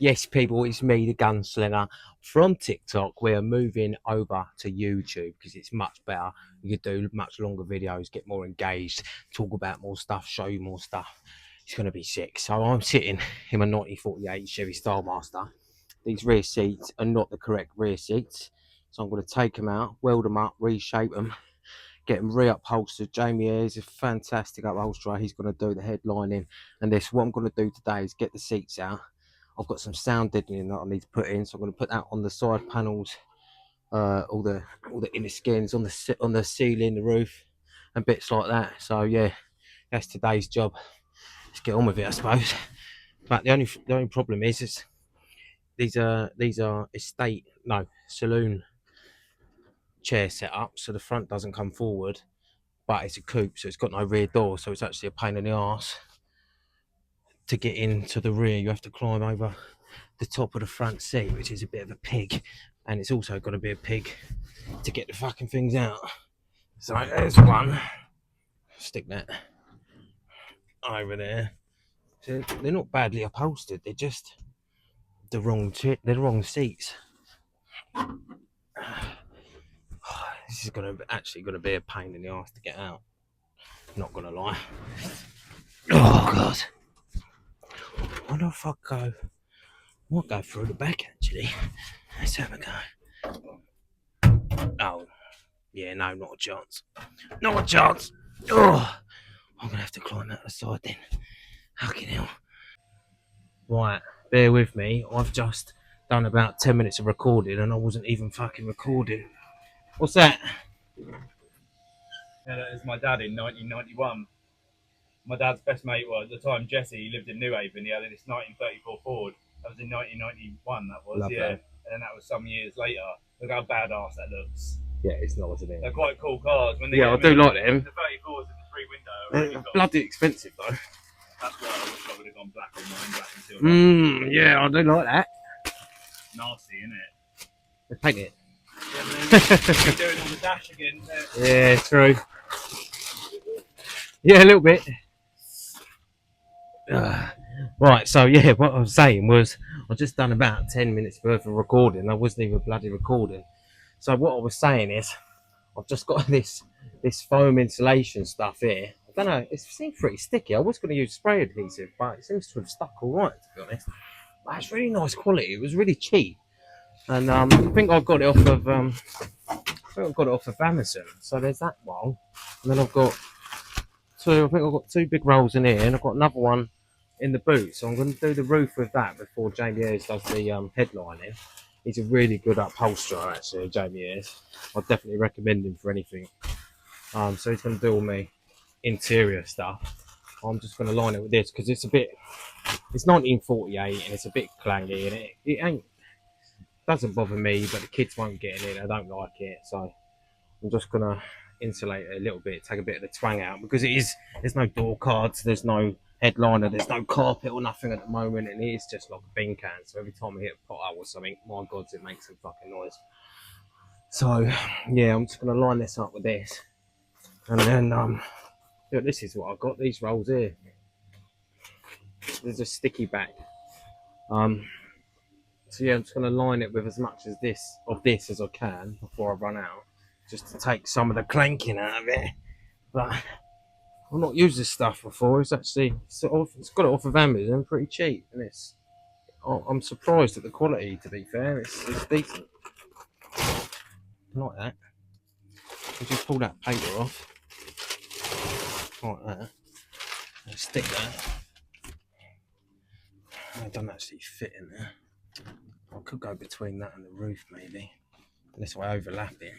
Yes, people, it's me, the gunslinger from TikTok. We're moving over to YouTube because it's much better. You could do much longer videos, get more engaged, talk about more stuff, show you more stuff. It's going to be sick. So I'm sitting in my 1948 Chevy Stylemaster. These rear seats are not the correct rear seats. So I'm going to take them out, weld them up, reshape them, get them reupholstered. Jamie is a fantastic upholsterer. He's going to do the headlining and this. What I'm going to do today is get the seats out. I've got some sound deadening that I need to put in, so I'm going to put that on the side panels, all the inner skins on the ceiling, the roof, and bits like that. So yeah, that's today's job. Let's get on with it, I suppose. But the only problem is these are saloon chair setup, so the front doesn't come forward, but it's a coupe, so it's got no rear door, so it's actually a pain in the arse to get into the rear. You have to climb over the top of the front seat, which is a bit of a pig, and it's also got to be a pig to get the fucking things out. So there's one. Stick that over there. So they're not badly upholstered. They're just the wrong seats. This is actually gonna be a pain in the ass to get out. Not gonna lie. Oh god. I wonder if I go. I'll go through the back actually. Let's have a go. Oh, yeah, no, not a chance. Not a chance. Oh, I'm gonna have to climb out the side then. Fucking hell. Right, bear with me. I've just done about 10 minutes of recording and I wasn't even fucking recording. What's that? Yeah, that is my dad in 1991. My dad's best mate, well, at the time, Jesse, he lived in New Haven. He had this 1934 Ford. That was in 1991, that was, Love yeah. that. And then that was some years later. Look how badass that looks. Yeah, it's not, isn't it? They're quite cool cars. When they Yeah, I do like them. The 34s in the three window. Really They're cool. bloody expensive though. That's why I wish I would have gone black on mine, black and silver. Yeah, I do like that. Nasty, isn't it? They paint it. Yeah, they're doing it on the dash again. Yeah, true. Yeah, a little bit. Right, so yeah, what I was saying was I just done about 10 minutes worth of recording. I wasn't even bloody recording. So what I was saying is I've just got this foam insulation stuff here. I don't know, it seems pretty sticky. I was going to use spray adhesive, but it seems to have stuck all right, to be honest. But it's really nice quality. It was really cheap, and I think I got it off of Amazon. So there's that one, and then I've got two. I think I've got two big rolls in here, and I've got another one in the boot. So I'm going to do the roof with that before Jamie Ayres does the headlining. He's a really good upholsterer, actually, Jamie Ayres. I'd definitely recommend him for anything. So he's going to do all my interior stuff. I'm just going to line it with this because it's 1948 and it's a bit clangy and it doesn't bother me, but the kids won't get in it. I don't like it, so I'm just going to insulate it a little bit, take a bit of the twang out because there's no door cards, there's no headliner, there's no carpet or nothing at the moment, and it is just like a bin can. So every time I hit a pothole or something, my god, it makes some fucking noise. So yeah, I'm just going to line this up with this. And then, look, this is what I've got. These rolls here. There's a sticky back. So yeah, I'm just going to line it with as much of this as I can before I run out, just to take some of the clanking out of it. But I've not used this stuff before. It's actually it's got it off of Amazon, pretty cheap, and I'm surprised at the quality. To be fair, it's decent. Like that. I just pull that paper off. Like that. And stick that. It doesn't actually fit in there. I could go between that and the roof maybe. Unless I overlap it.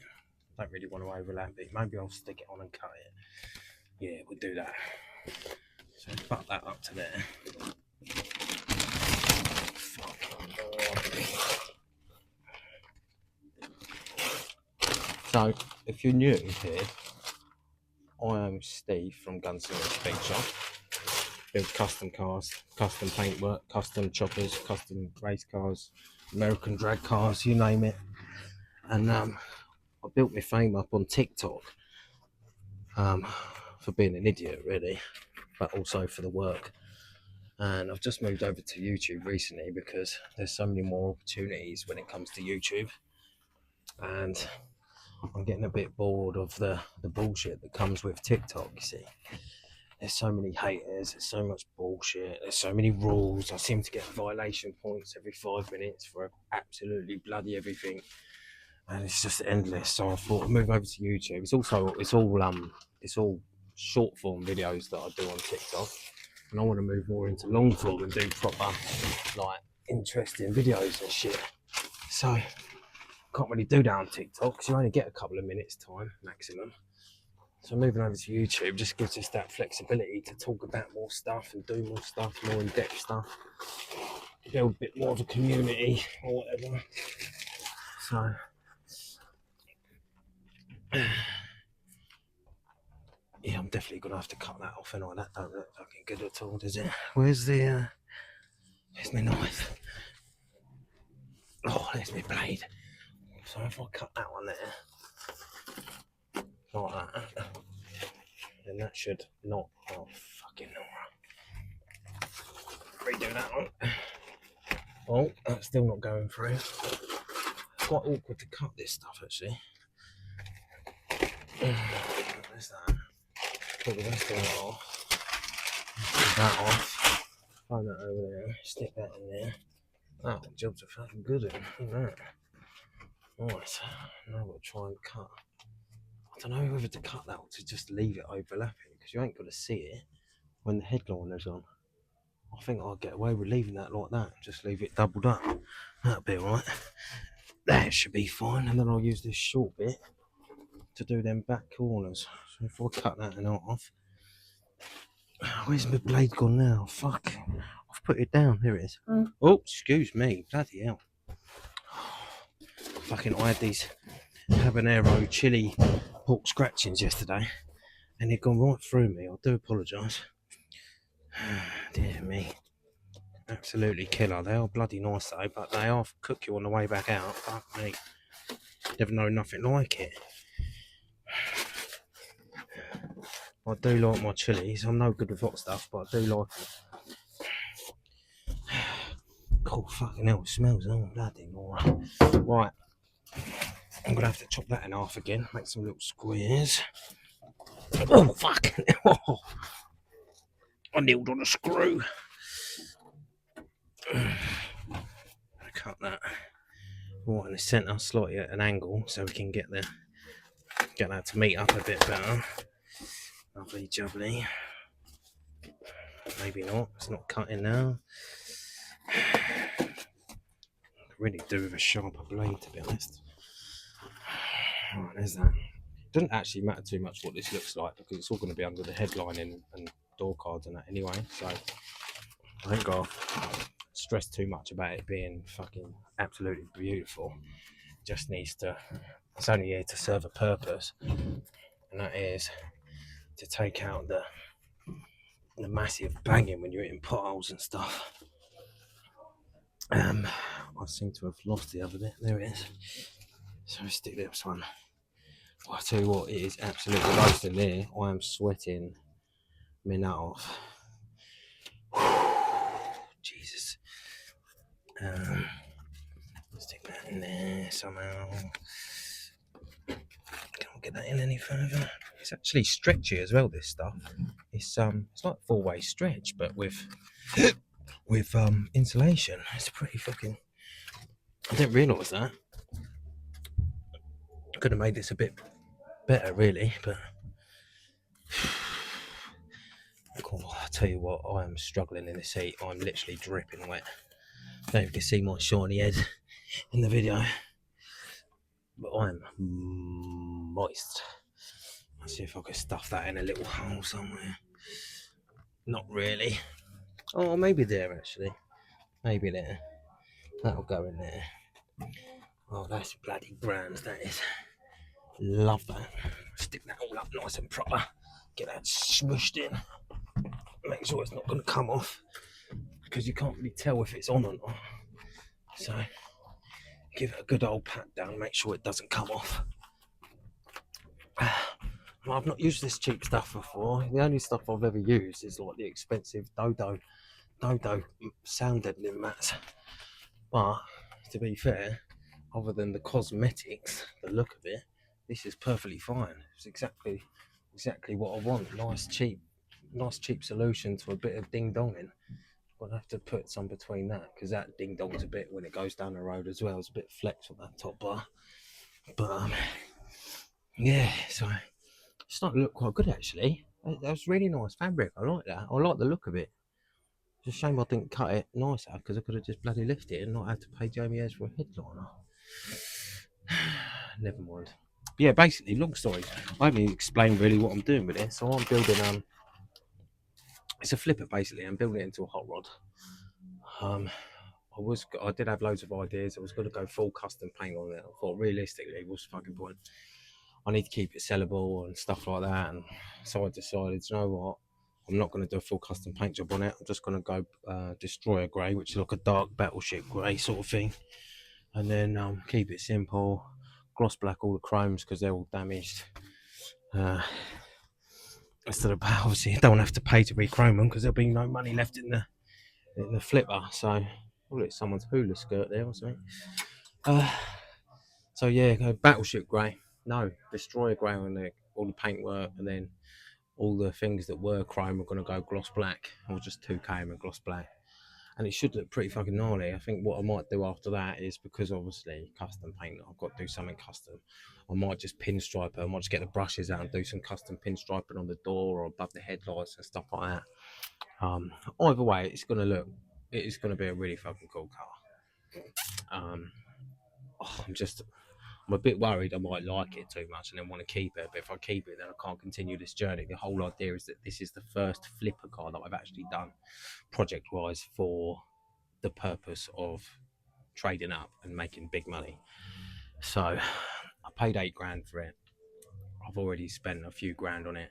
I don't really want to overlap it. Maybe I'll stick it on and cut it. Yeah, we'll do that. So butt that up to there. So if you're new here, I am Steve from Gunslinger Big Shop. Build custom cars, custom paintwork, custom choppers, custom race cars, American drag cars, you name it. And I built my fame up on TikTok for being an idiot, really, but also for the work. And I've just moved over to YouTube recently because there's so many more opportunities when it comes to YouTube, and I'm getting a bit bored of the bullshit that comes with TikTok. You see, there's so many haters, there's so much bullshit, there's so many rules. I seem to get violation points every 5 minutes for absolutely bloody everything, and it's just endless. So I thought I'd move over to YouTube. It's all short form videos that I do on TikTok, and I want to move more into long form and do proper, like, interesting videos and shit. So can't really do that on TikTok because you only get a couple of minutes time maximum. So moving over to YouTube just gives us that flexibility to talk about more stuff and do more stuff, more in-depth stuff, build a bit more of a community or whatever. So yeah, I'm definitely gonna have to cut that off, and all that don't look fucking good at all, does it? Where's my knife? Oh, there's my blade. So if I cut that one there, like that, then that should not. Oh, fucking alright. Redo that one. Oh, that's still not going through. It's quite awkward to cut this stuff, actually. Where's that? Put the rest of that off. Put that off. Find that over there. Stick that in there. Oh, the jobs are fucking good in. Look at that. Right, now I've got to try and cut. I don't know whether to cut that or to just leave it overlapping, because you ain't got to see it when the headliner's on. I think I'll get away with leaving that like that. Just leave it doubled up. That'll be alright. That should be fine. And then I'll use this short bit to do them back corners. So if I cut that and off. Where's my blade gone now? Fuck. I've put it down. Here it is. Oh, excuse me. Bloody hell. Fucking, I had these habanero chili pork scratchings yesterday, and they've gone right through me. I do apologise. Dear me. Absolutely killer. They are bloody nice though, but they are cook you on the way back out. Fuck me. Never know nothing like it. I do like my chilies. I'm no good with hot stuff, but I do like it. Oh, fucking hell, it smells all bloody alright. Right. I'm gonna have to chop that in half again, make some little squares. Oh, fuck. Oh, I nailed on a screw. Cut that right in the centre, slightly at an angle, so we can get that to meet up a bit better. Lovely jubbly. Maybe not, it's not cutting now. Really do with a sharper blade, to be honest. Right, there's that. It doesn't actually matter too much what this looks like because it's all going to be under the headline and door cards and that anyway, so I ain't got to stress too much about it being fucking absolutely beautiful. It just needs to, it's only here to serve a purpose, and that is to take out the massive banging when you're hitting potholes and stuff. I seem to have lost the other bit. There it is. So let's stick this one. Well, I tell you what, it is absolutely roasting there. I am sweating my nut off. Jesus. Stick that in there somehow. Can't get that in any further. It's actually stretchy as well, this stuff. It's like four-way stretch, but with insulation. It's pretty fucking. I didn't realise that. Could have made this a bit better, really, but. Oh, I tell you what, I am struggling in this heat. I'm literally dripping wet. I don't know if you can see my shiny head in the video, but I'm moist. Let's see if I can stuff that in a little hole somewhere. Not really. Oh, maybe there actually. Maybe there. That'll go in there. Oh, that's bloody grand, that is. Love that. Stick that all up nice and proper. Get that smushed in. Make sure it's not going to come off, because you can't really tell if it's on or not. So give it a good old pat down, make sure it doesn't come off. Well, I've not used this cheap stuff before. The only stuff I've ever used is like the expensive Dodo Dodo sound deadening mats. But to be fair, other than the cosmetics, the look of it, this is perfectly fine. It's exactly what I want. Nice cheap solution to a bit of ding donging. I'll have to put some between that because that ding dongs a bit when it goes down the road as well. It's a bit flex on that top bar, but yeah. So it's starting to look quite good actually. That was really nice fabric. I like that. I like the look of it. It's a shame I didn't cut it nicer because I could have just bloody left it and not had to pay Jamie Ayres for a headliner. Never mind. Yeah, basically, long story. I haven't even explained really what I'm doing with it. So I'm building it's a flipper basically. I'm building it into a hot rod. I did have loads of ideas. I was going to go full custom paint on it. I thought realistically, what's the fucking point? I need to keep it sellable and stuff like that. And so I decided, you know what? I'm not going to do a full custom paint job on it. I'm just going to go Destroyer Grey, which is like a dark battleship grey sort of thing. And then keep it simple. Gloss black all the chromes because they're all damaged. Instead of obviously, I don't have to pay to re-chrome them because there'll be no money left in the flipper. So, well, it's someone's hula skirt there or something. So yeah, battleship grey. No, Destroyer grey on all the paintwork, and then all the things that were chrome are going to go gloss black, or just 2K and gloss black. And it should look pretty fucking gnarly. I think what I might do after that is, because obviously custom paint, I've got to do something custom. I might just pinstripe it. I might just get the brushes out and do some custom pinstriping on the door or above the headlights and stuff like that. Either way, it is going to be a really fucking cool car. I'm a bit worried I might like it too much and then want to keep it. But if I keep it, then I can't continue this journey. The whole idea is that this is the first flipper car that I've actually done project-wise for the purpose of trading up and making big money. So I paid £8,000 for it. I've already spent a few grand on it.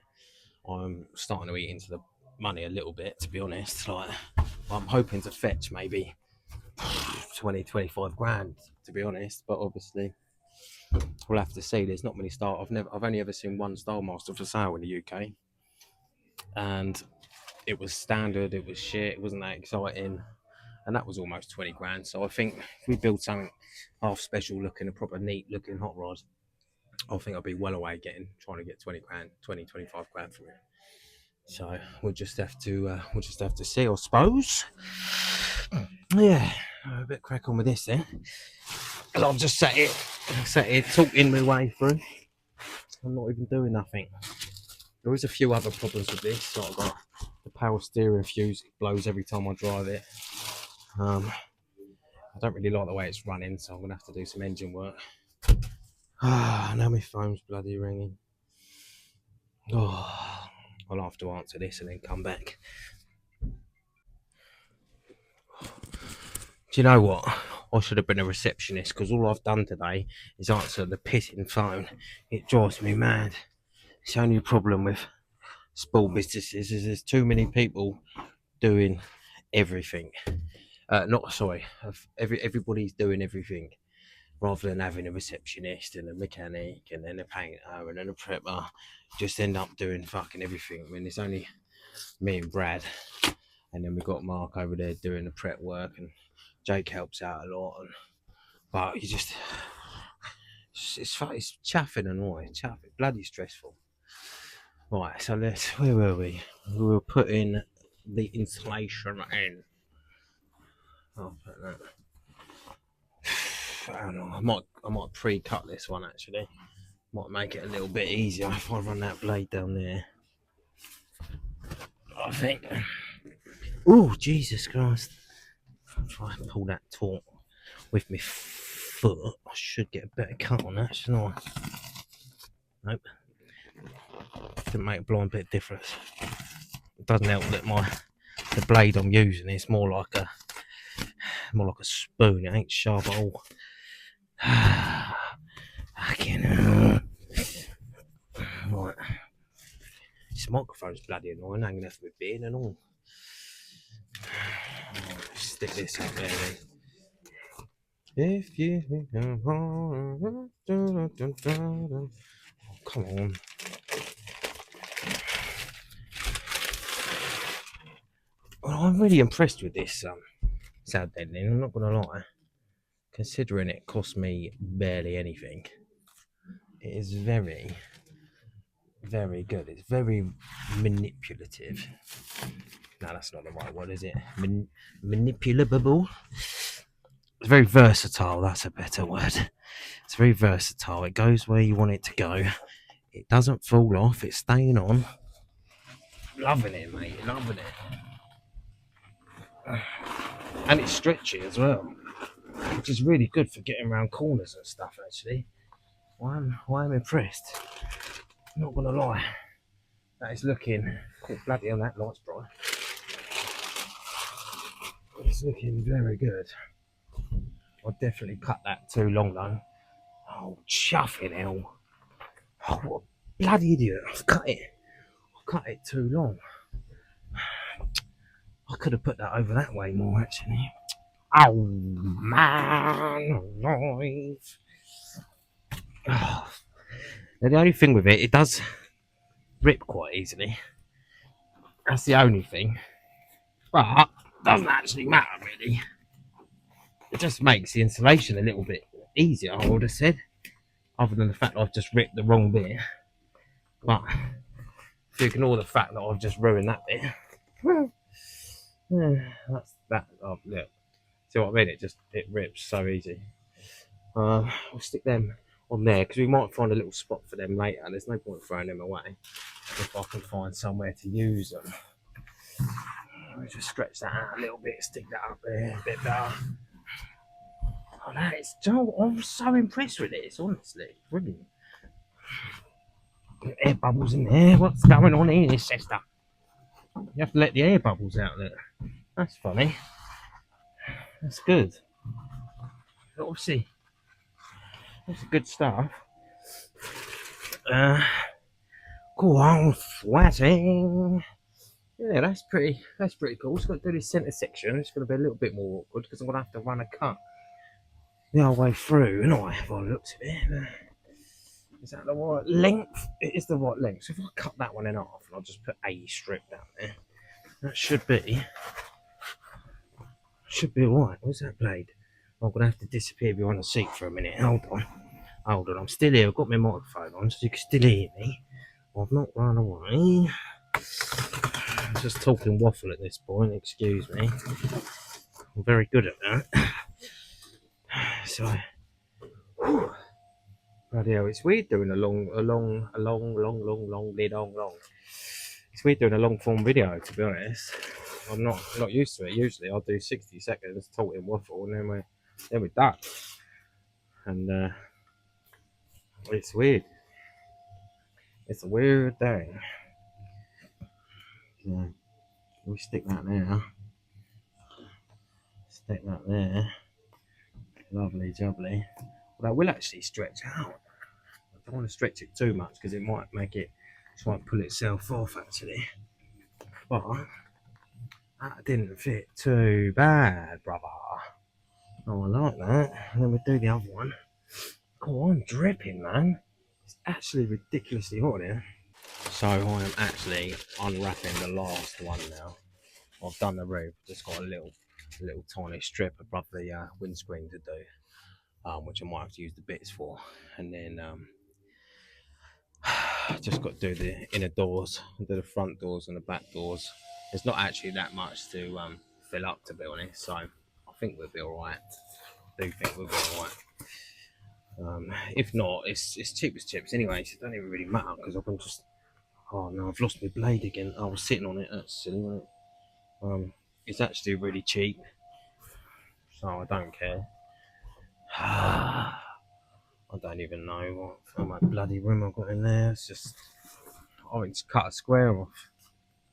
I'm starting to eat into the money a little bit, to be honest. Like, I'm hoping to fetch maybe 20-25 grand, to be honest. But obviously, we'll have to see. There's not many I've only ever seen one Stylemaster for sale in the UK, and it was standard. It was shit. It wasn't that exciting, and that was almost 20 grand. So I think if we build something half special looking, a proper neat looking hot rod, I think I'll be well away trying to get 20 grand, 25 grand from it. So we'll just have to see, I suppose. Yeah, a bit crack on with this then. And I've just sat here talking my way through. I'm not even doing nothing. There is a few other problems with this. Like I've got the power steering fuse blows every time I drive it. I don't really like the way it's running, so I'm gonna have to do some engine work. Now my phone's bloody ringing. I'll have to answer this and then come back. Do you know what? I should have been a receptionist because all I've done today is answer the pissing phone. It drives me mad. It's the only problem with small businesses is there's too many people doing everything. Everybody's doing everything rather than having a receptionist and a mechanic and then a painter and then a prepper. Just end up doing fucking everything. I mean, it's only me and Brad, and then we've got Mark over there doing the prep work, and Jake helps out a lot. But it's chaffing and all. It's chaffing, bloody stressful. Right, so where were we? We were putting the insulation in. I'll put that. I don't know. I might pre-cut this one actually. Might make it a little bit easier if I run that blade down there. I think. Oh, Jesus Christ! If I pull that taut with my foot, I should get a better cut on that, shouldn't I? Nope. Didn't make a blind bit of difference. It doesn't help that the blade I'm using is more like a spoon. It ain't sharp at all. Right. This microphone's bloody annoying, hanging off my beard and all. Stick this up there then. If you think I'm hard, come on. Well, I'm really impressed with this sound deadening, I'm not gonna lie. Considering it cost me barely anything, it is very, very good. It's very manipulative. No, that's not the right word, is it? Manipulable. It's very versatile. That's a better word. It's very versatile. It goes where you want it to go. It doesn't fall off. It's staying on. Loving it, mate. Loving it. And it's stretchy as well, which is really good for getting around corners and stuff. Actually, I'm impressed. Not gonna lie. That is looking. Oh, bloody hell, that light's bright. It's looking very good. I'll definitely cut that too long though. Oh, chuffing hell. Oh, what a bloody idiot. I've cut it too long. I could have put that over that way more actually. Oh man alive. Oh. Now, the only thing with it, it does rip quite easily. That's the only thing. But it doesn't actually matter really. It just makes the installation a little bit easier, I would have said. Other than the fact that I've just ripped the wrong bit. But if you ignore the fact that I've just ruined that bit. That's that. Oh, look. See what I mean? It rips so easy. We'll stick them on there because we might find a little spot for them later. There's no point throwing them away if I can find somewhere to use them. We'll just stretch that out a little bit, stick that up there a bit better. Oh, that is Joe. I'm so impressed with this, honestly. Brilliant. Air bubbles in there. What's going on here, sister? You have to let the air bubbles out there. That's funny. That's good. Obviously, that's good stuff. Go on, sweating. Yeah, that's pretty cool. It's got to do this centre section. It's going to be a little bit more awkward because I'm going to have to run a cut the whole way through, and I have looked at it. Is that the right length? It is the right length. So if I cut that one in half, and I'll just put a strip down there, that should be alright. Where's that blade? I'm going to have to disappear behind the seat for a minute. Hold on. I'm still here. I've got my microphone on, so you can still hear me. I've not run away. I'm just talking waffle at this point. Excuse me. I'm very good at that. So, bloody hell, it's weird doing a long. It's weird doing a long form video, to be honest. I'm not used to it. Usually, I'll do 60 seconds talking waffle, and then we're done. And it's weird. It's a weird thing. Yeah. We stick that there. Stick that there. Lovely jubbly. Well, that will actually stretch out. I don't want to stretch it too much because it might pull itself off actually. But that didn't fit too bad, brother. Oh, I like that. And then we do the other one. Oh, I'm dripping, man. It's actually ridiculously hot here. So I am actually unwrapping the last one now. I've done the roof, just got a little tiny strip above the windscreen to do, which I might have to use the bits for, and then just got to do the inner doors, do the front doors and the back doors. There's not actually that much to fill up, to be honest, so I think we'll be all right. I do think we'll be all right. If not, it's cheap as chips anyway, so it don't even really matter because I can just. Oh no, I've lost my blade again. I was sitting on it. That's silly, wasn't it? It's actually really cheap, so I don't care. I don't even know what my bloody room I've got in there. It's just, I just cut a square off.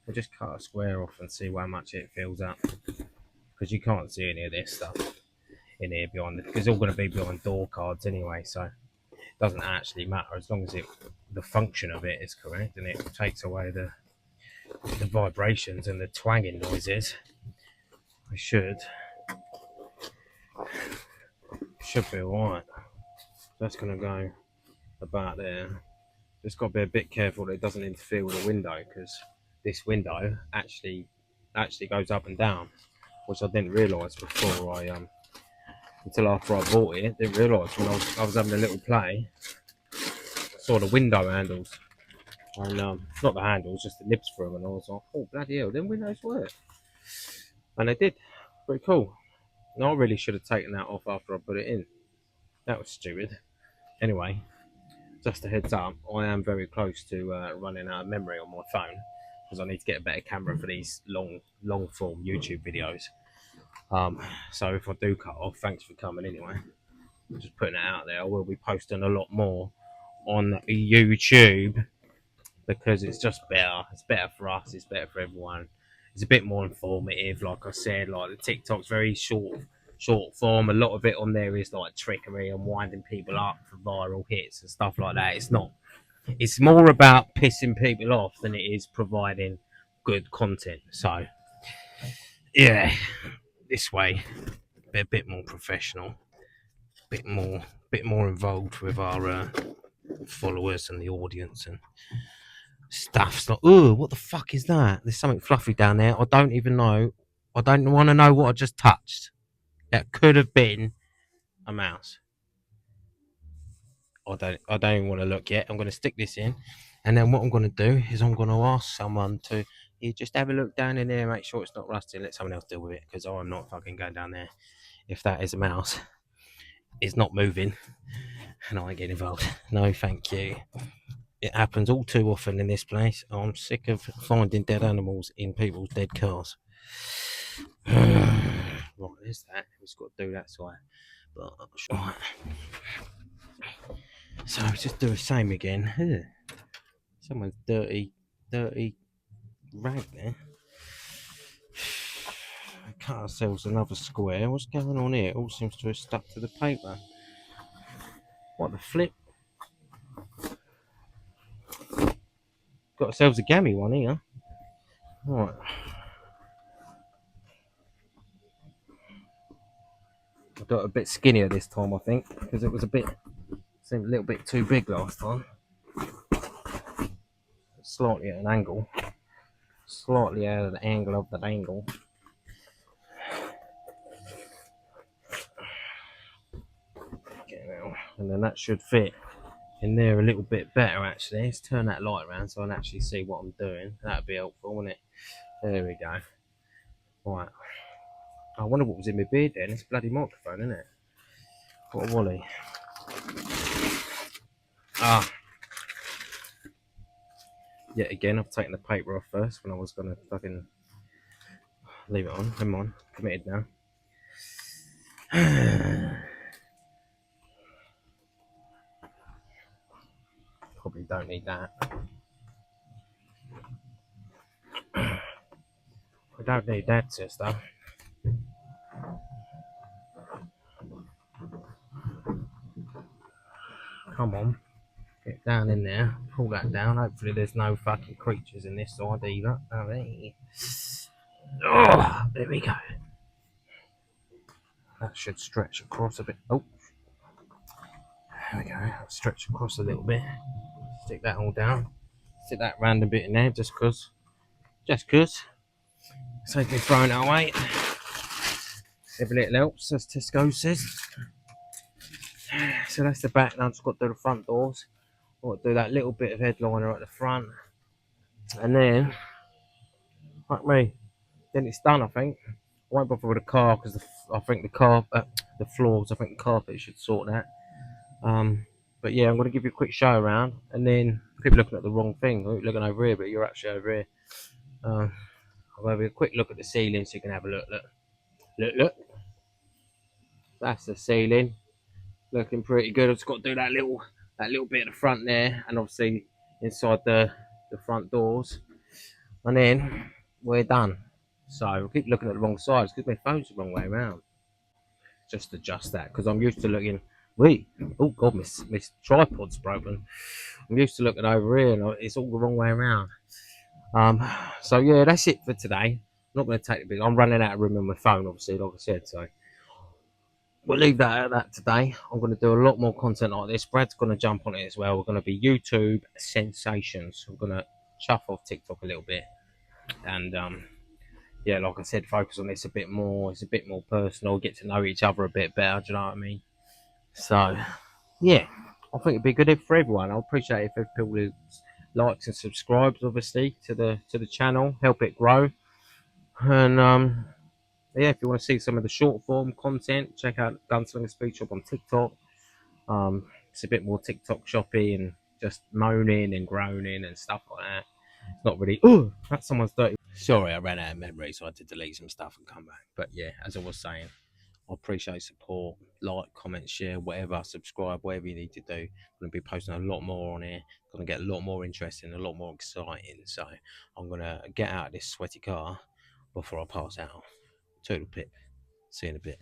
I just cut a square off and see how much it fills up, because you can't see any of this stuff in here behind it, because it's all going to be behind door cards anyway, so it doesn't actually matter as long as the function of it is correct and it takes away the vibrations and the twanging noises. I should be alright. That's going to go about there. Just got to be a bit careful that it doesn't interfere with the window, because this window actually actually goes up and down, which I didn't realise before until after I bought it. Didn't realise when I was having a little play. I saw the window handles, and not the handles, just the nibs for them, and I was like, oh bloody hell, them windows work, and they did. Pretty cool. And I really should have taken that off after I put it in. That was stupid. Anyway, just a heads up, I am very close to running out of memory on my phone because I need to get a better camera for these long form YouTube videos. So if I do cut off, thanks for coming anyway. I'm just putting it out there. I will be posting a lot more on YouTube because it's just better. It's better for us. It's better for everyone. It's a bit more informative. Like I said, like the TikTok's very short form. A lot of it on there is like trickery and winding people up for viral hits and stuff like that. It's not. It's more about pissing people off than it is providing good content. So yeah, this way, be a bit more professional, bit more involved with our followers and the audience and stuff. It's like, oh, what the fuck is that? There's something fluffy down there. I don't even know. I don't want to know what I just touched. That could have been a mouse. I don't even want to look yet. I'm going to stick this in, and then what I'm going to do is I'm going to ask someone to just have a look down in there, make sure it's not rusty, and let someone else deal with it because I'm not fucking going down there. If that is a mouse, it's not moving, and I ain't getting involved. No, thank you. It happens all too often in this place. I'm sick of finding dead animals in people's dead cars. Right, there's that. We've just got to do that side. But right. So just do the same again. Someone's dirty rag there. Cut ourselves another square. What's going on here? It all seems to have stuck to the paper. What the flip? Got ourselves a gammy one here. Right. I got a bit skinnier this time, I think, because it was seemed a little bit too big last time. Slightly at an angle. Slightly out of the angle of that angle. And then that should fit in there a little bit better actually. Let's turn that light around so I can actually see what I'm doing. That'd be helpful, wouldn't it? There we go. Right. I wonder what was in my beard then. It's a bloody microphone, isn't it? What a wally. Yet again, I've taken the paper off first when I was going to fucking leave it on. Come on. Committed now. Probably don't need that. I don't need that, sister. Come on. Get down in there. Pull that down. Hopefully there's no fucking creatures in this side either. Oh, there we go. That should stretch across a bit. Oh. There we go. Stretch across a little bit. Stick that all down. Stick that random bit in there just cause. Save me throwing it away. Every little helps, as Tesco says. So that's the back. Now I've just got to do the front doors. I've got to do that little bit of headliner at the front. And then, fuck me, then it's done, I think. I won't bother with the car because I think the floors, I think the carpet should sort that. But yeah, I'm going to give you a quick show around, and then I keep looking at the wrong thing. I'm looking over here, but you're actually over here. I'll have a quick look at the ceiling so you can have a look. Look. That's the ceiling. Looking pretty good. I've just got to do that little bit at the front there, and obviously inside the front doors, and then we're done. So I keep looking at the wrong sides because my phone's the wrong way around. Just adjust that because I'm used to looking. Oh god, my tripod's broken. I'm used to looking over here, and it's all the wrong way around. So yeah, that's it for today. I'm not going to take the big. I'm running out of room on my phone, obviously, like I said. So we'll leave that at that today. I'm going to do a lot more content like this. Brad's going to jump on it as well. We're going to be YouTube sensations. We're going to chuff off TikTok a little bit, and yeah, like I said, focus on this a bit more. It's a bit more personal. Get to know each other a bit better. Do you know what I mean? So, yeah, I think it'd be good for everyone. I appreciate if people likes and subscribes, obviously, to the channel, help it grow. And yeah, if you want to see some of the short form content, check out Gunslinger Speed Shop on TikTok. It's a bit more TikTok shoppy and just moaning and groaning and stuff like that. It's not really. Oh, that's someone's dirty. Sorry, I ran out of memory, so I had to delete some stuff and come back. But yeah, as I was saying, I appreciate support, like, comment, share, whatever, subscribe, whatever you need to do. I'm going to be posting a lot more on here. Going to get a lot more interesting, a lot more exciting. So I'm going to get out of this sweaty car before I pass out. Toodle pip. See you in a bit.